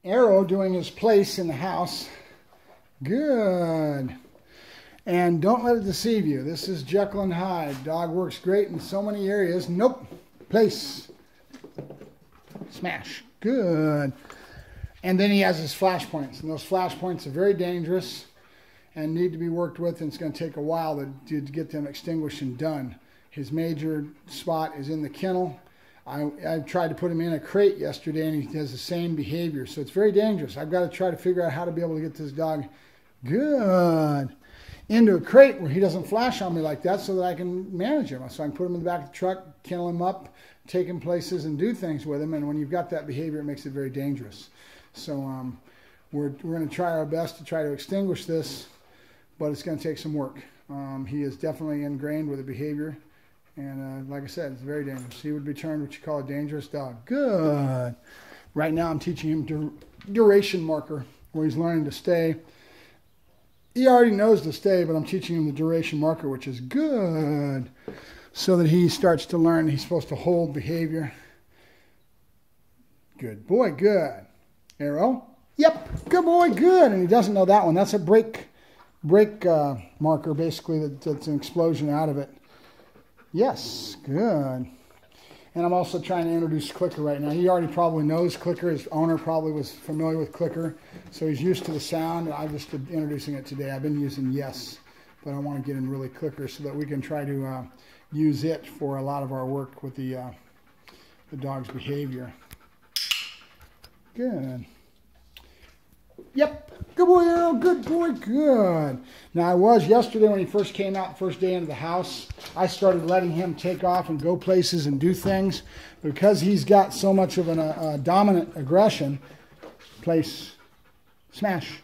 Aero doing his place in the house. Good. And don't let it deceive you. This is Jekyll and Hyde. Dog works great in so many areas. Nope. Place. Smash. Good. And then he has his flash points. And those flash points are very dangerous and need to be worked with. And it's going to take a while to get them extinguished and done. His major spot is in the kennel. I tried to put him in a crate yesterday, and he has the same behavior. So it's very dangerous. I've got to try to figure out how to be able to get this dog good into a crate where he doesn't flash on me like that, so that I can manage him. So I can put him in the back of the truck, kennel him up, take him places, and do things with him. And when you've got that behavior, it makes it very dangerous. So we're going to try our best to try to extinguish this, but it's going to take some work. He is definitely ingrained with the behavior. And like I said, it's very dangerous. He would be termed what you call a dangerous dog. Good. Right now I'm teaching him duration marker, where he's learning to stay. He already knows to stay, but I'm teaching him the duration marker, which is good, so that he starts to learn he's supposed to hold behavior. Good boy, good. Aero? Yep, good boy, good. And he doesn't know that one. That's a break marker, basically, that's an explosion out of it. Yes, good. And I'm also trying to introduce Clicker right now. He already probably knows Clicker. His owner probably was familiar with Clicker, so he's used to the sound. I'm just introducing it today. I've been using Yes, but I want to get in really Clicker so that we can try to use it for a lot of our work with the dog's behavior. Good. Yep. Good boy, Aero. Good boy. Good. Now, I was yesterday when he first came out, first day into the house, I started letting him take off and go places and do things. Because he's got so much of a dominant aggression, place, smash,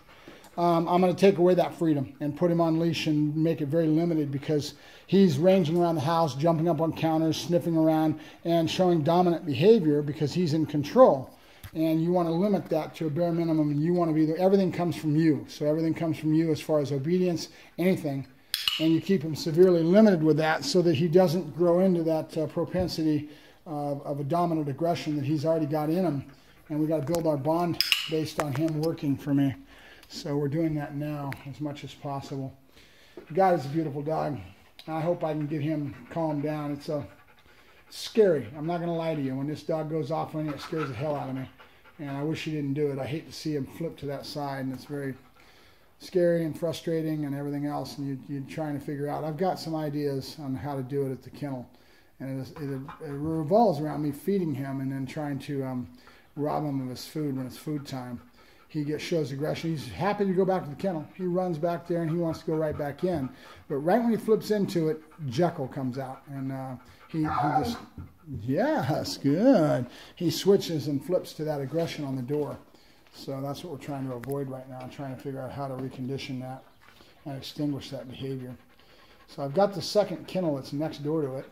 I'm going to take away that freedom and put him on leash and make it very limited, because he's ranging around the house, jumping up on counters, sniffing around, and showing dominant behavior because he's in control. And you want to limit that to a bare minimum. You want to be there. Everything comes from you. So everything comes from you as far as obedience, anything. And you keep him severely limited with that so that he doesn't grow into that propensity of a dominant aggression that he's already got in him. And we've got to build our bond based on him working for me. So we're doing that now as much as possible. God is a beautiful dog. I hope I can get him calmed down. It's scary. I'm not going to lie to you. When this dog goes off on you, it scares the hell out of me. And I wish he didn't do it. I hate to see him flip to that side, and it's very scary and frustrating and everything else, and you're trying to figure out. I've got some ideas on how to do it at the kennel, and it revolves around me feeding him and then trying to rob him of his food when it's food time. He shows aggression. He's happy to go back to the kennel. He runs back there and he wants to go right back in. But right when he flips into it, Jekyll comes out, and he just, yes, good. He switches and flips to that aggression on the door. So that's what we're trying to avoid right now, trying to figure out how to recondition that and extinguish that behavior. So I've got the second kennel that's next door to it,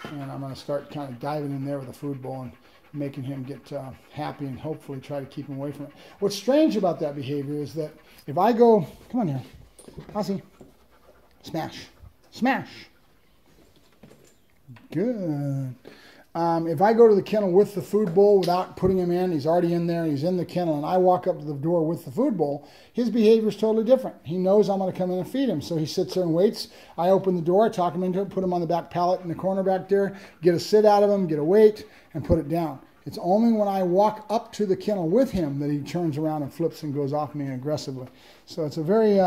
and I'm going to start kind of diving in there with a food bowl and making him get happy and hopefully try to keep him away from it. What's strange about that behavior is that if I go, come on here, Ozzy, smash, smash, good. If I go to the kennel with the food bowl without putting him in, he's already in there, he's in the kennel, and I walk up to the door with the food bowl, his behavior is totally different. He knows I'm going to come in and feed him, so he sits there and waits. I open the door, talk him into it, put him on the back pallet in the corner back there, get a sit out of him, get a wait, and put it down. It's only when I walk up to the kennel with him that he turns around and flips and goes off me aggressively. So it's a very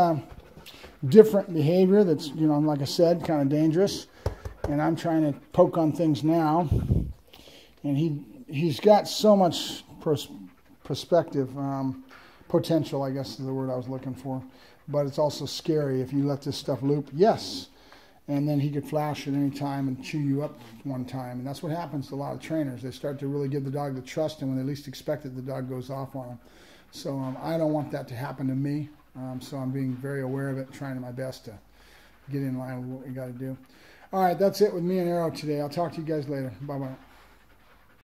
different behavior that's, you know, like I said, kind of dangerous. And I'm trying to poke on things now. And he's got so much perspective, potential, I guess is the word I was looking for. But it's also scary if you let this stuff loop. Yes. And then he could flash at any time and chew you up one time. And that's what happens to a lot of trainers. They start to really give the dog the trust, and when they least expect it, the dog goes off on them. So I don't want that to happen to me. So I'm being very aware of it, trying my best to get in line with what we got to do. All right, that's it with me and Aero today. I'll talk to you guys later. Bye-bye.